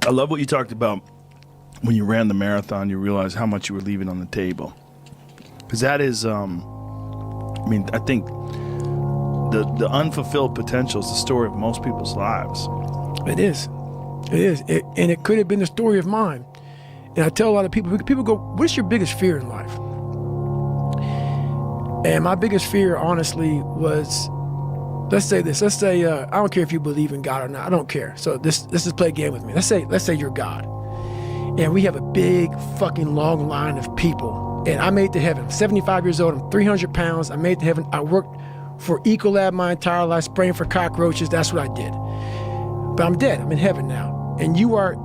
I love what you talked about when you ran the marathon. You realized how much you were leaving on the table, because that is, I think the unfulfilled potential is the story of most people's lives. It is. And it could have been the story of mine. And I tell a lot of people go, what's your biggest fear in life? And my biggest fear, honestly, was, let's say I don't care if you believe in God or not, I don't care. So let's just play a game with me. Let's say you're God. And we have a big fucking long line of people. And I made it to heaven. I'm 75 years old, I'm 300 pounds, I made it to heaven. I worked for Ecolab my entire life, spraying for cockroaches, that's what I did. But I'm dead, I'm in heaven now. And you're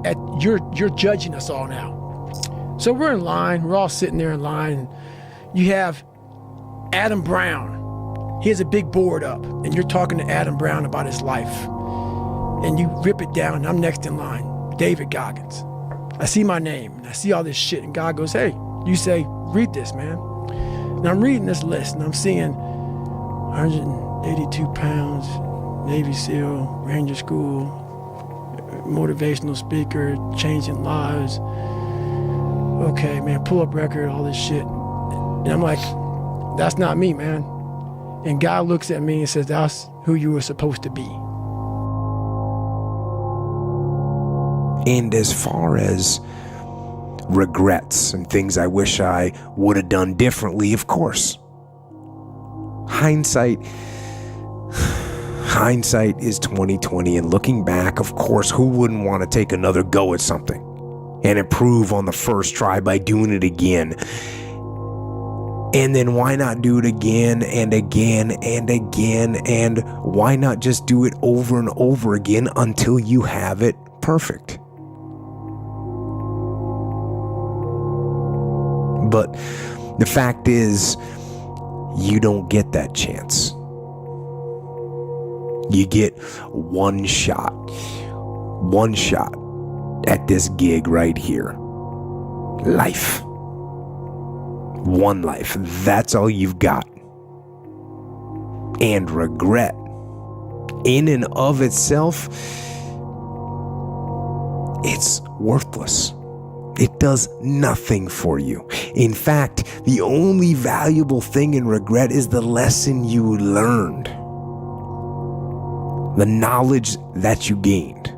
judging us all now. So we're in line, we're all sitting there in line. You have Adam Brown. He has a big board up, and you're talking to Adam Brown about his life. And you rip it down, and I'm next in line, David Goggins. I see my name, and I see all this shit, and God goes, hey, you say, read this, man. And I'm reading this list, and I'm seeing 182 pounds, Navy SEAL, Ranger School, motivational speaker, changing lives. Okay, man, pull-up record, all this shit. And I'm like, that's not me, man. And God looks at me and says, that's who you were supposed to be. And as far as regrets and things I wish I would have done differently, of course. Hindsight is 20/20, and looking back, of course, who wouldn't want to take another go at something and improve on the first try by doing it again? And then why not do it again and again and again, and why not just do it over and over again until you have it perfect? But the fact is, you don't get that chance. You get one shot at this gig right here. Life. One life. That's all you've got. And regret, in and of itself, it's worthless. It does nothing for you. In fact, the only valuable thing in regret is the lesson you learned. The knowledge that you gained.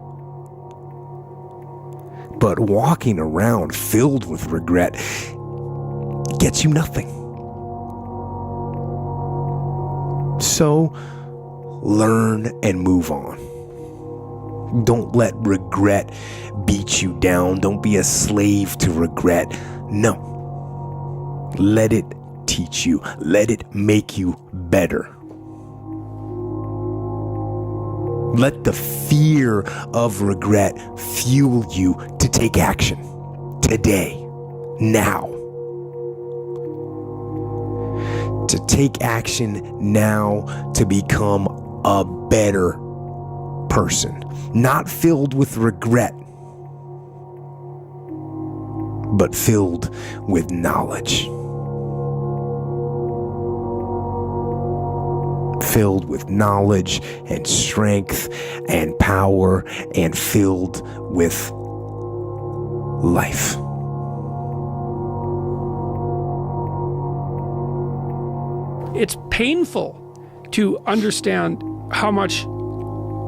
But walking around filled with regret gets you nothing. So, learn and move on. Don't let regret beat you down. Don't be a slave to regret. No. Let it teach you. Let it make you better. Let the fear of regret fuel you to take action today, now. To take action now to become a better person, not filled with regret, but filled with knowledge. Filled with knowledge and strength and power, and filled with life. It's painful to understand how much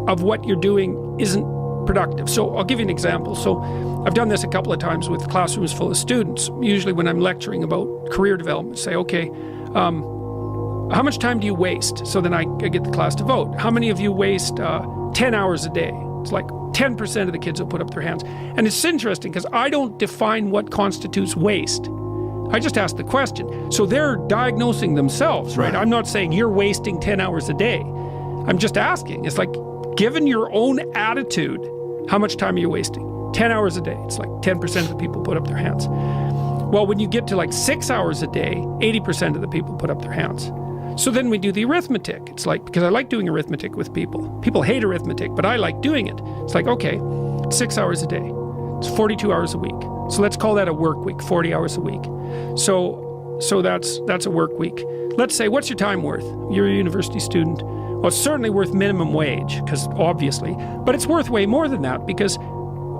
of what you're doing isn't productive. So I'll give you an example. So I've done this a couple of times with classrooms full of students. Usually when I'm lecturing about career development, say, okay, how much time do you waste? So then I get the class to vote. How many of you waste 10 hours a day? It's like 10% of the kids will put up their hands. And it's interesting because I don't define what constitutes waste. I just ask the question. So they're diagnosing themselves, right? I'm not saying you're wasting 10 hours a day. I'm just asking. It's like, given your own attitude, how much time are you wasting? 10 hours a day. It's like 10% of the people put up their hands. Well, when you get to like 6 hours a day, 80% of the people put up their hands. So then we do the arithmetic. It's like, because I like doing arithmetic with people. People hate arithmetic, but I like doing it. It's like, okay, 6 hours a day. It's 42 hours a week. So let's call that a work week, 40 hours a week. So that's a work week. Let's say, what's your time worth? You're a university student. Well, it's certainly worth minimum wage, because obviously, but it's worth way more than that, because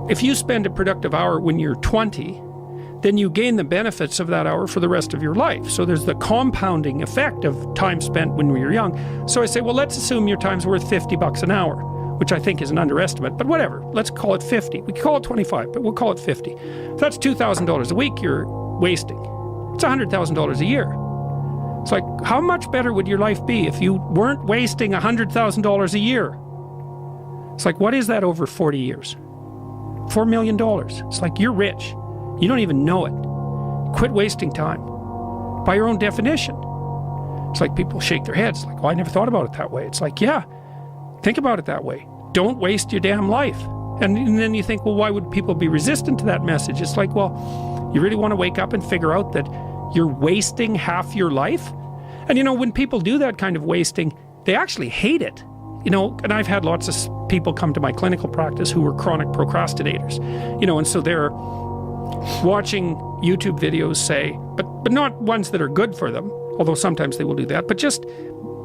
if you spend a productive hour when you're 20, then you gain the benefits of that hour for the rest of your life. So there's the compounding effect of time spent when you're young. So I say, well, let's assume your time's worth $50 an hour, which I think is an underestimate, but whatever. Let's call it 50. We could call it 25, but we'll call it 50. If that's $2,000 a week you're wasting. It's $100,000 a year. It's like, how much better would your life be if you weren't wasting $100,000 a year? It's like, what is that over 40 years? $4 million. It's like, you're rich. You don't even know it. Quit wasting time. By your own definition. It's like people shake their heads, like, well, I never thought about it that way. It's like, yeah, think about it that way. Don't waste your damn life. And then you think, well, why would people be resistant to that message? It's like, well, you really want to wake up and figure out that you're wasting half your life? And when people do that kind of wasting, they actually hate it. And I've had lots of people come to my clinical practice who were chronic procrastinators, and so they're watching YouTube videos, say, but not ones that are good for them, although sometimes they will do that, but just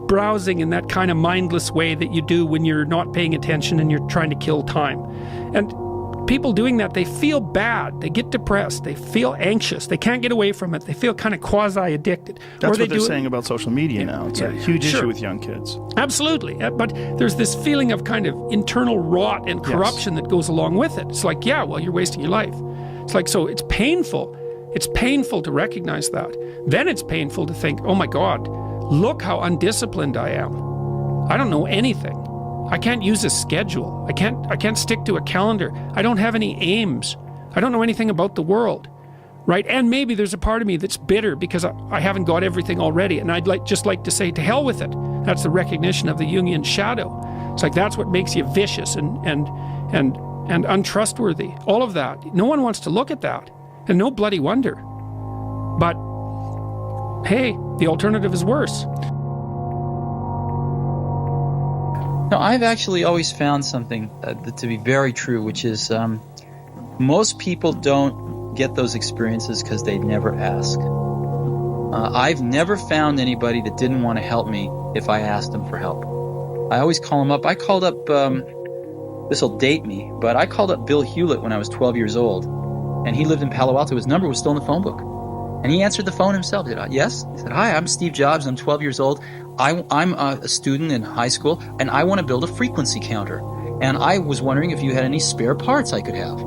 browsing in that kind of mindless way that you do when you're not paying attention and you're trying to kill time. And people doing that, they feel bad, they get depressed, they feel anxious, they can't get away from it, they feel kind of quasi-addicted. That's what they're saying about social media now. It's a huge issue with young kids. Absolutely. But there's this feeling of kind of internal rot and corruption that goes along with it. It's like, yeah, well, you're wasting your life. It's like, so it's painful. It's painful to recognize that. Then it's painful to think, oh my God, look how undisciplined I am. I don't know anything. I can't use a schedule. I can't stick to a calendar. I don't have any aims. I don't know anything about the world, right? And maybe there's a part of me that's bitter because I haven't got everything already. And I'd just like to say, to hell with it. That's the recognition of the Jungian shadow. It's like, that's what makes you vicious and untrustworthy. All of that. No one wants to look at that. And no bloody wonder. But hey, the alternative is worse. No, I've actually always found something to be very true, which is most people don't get those experiences because they never ask. I've never found anybody that didn't want to help me if I asked them for help. I always call them up. I called up, this will date me, but I called up Bill Hewlett when I was 12 years old, and he lived in Palo Alto. His number was still in the phone book. And he answered the phone himself. He said, yes? He said, hi, I'm Steve Jobs. I'm 12 years old. I'm a student in high school, and I want to build a frequency counter. And I was wondering if you had any spare parts I could have.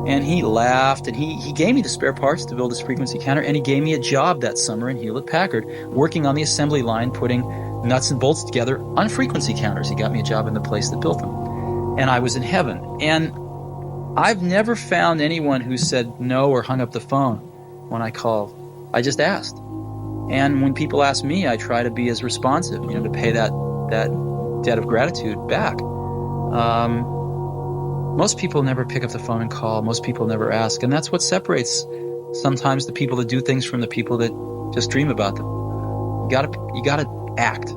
And he laughed, and he gave me the spare parts to build this frequency counter, and he gave me a job that summer in Hewlett-Packard, working on the assembly line, putting nuts and bolts together on frequency counters. He got me a job in the place that built them. And I was in heaven. And I've never found anyone who said no or hung up the phone when I called. I just asked. And when people ask me, I try to be as responsive, to pay that debt of gratitude back. Most people never pick up the phone and call. Most people never ask. And that's what separates sometimes the people that do things from the people that just dream about them. You gotta act.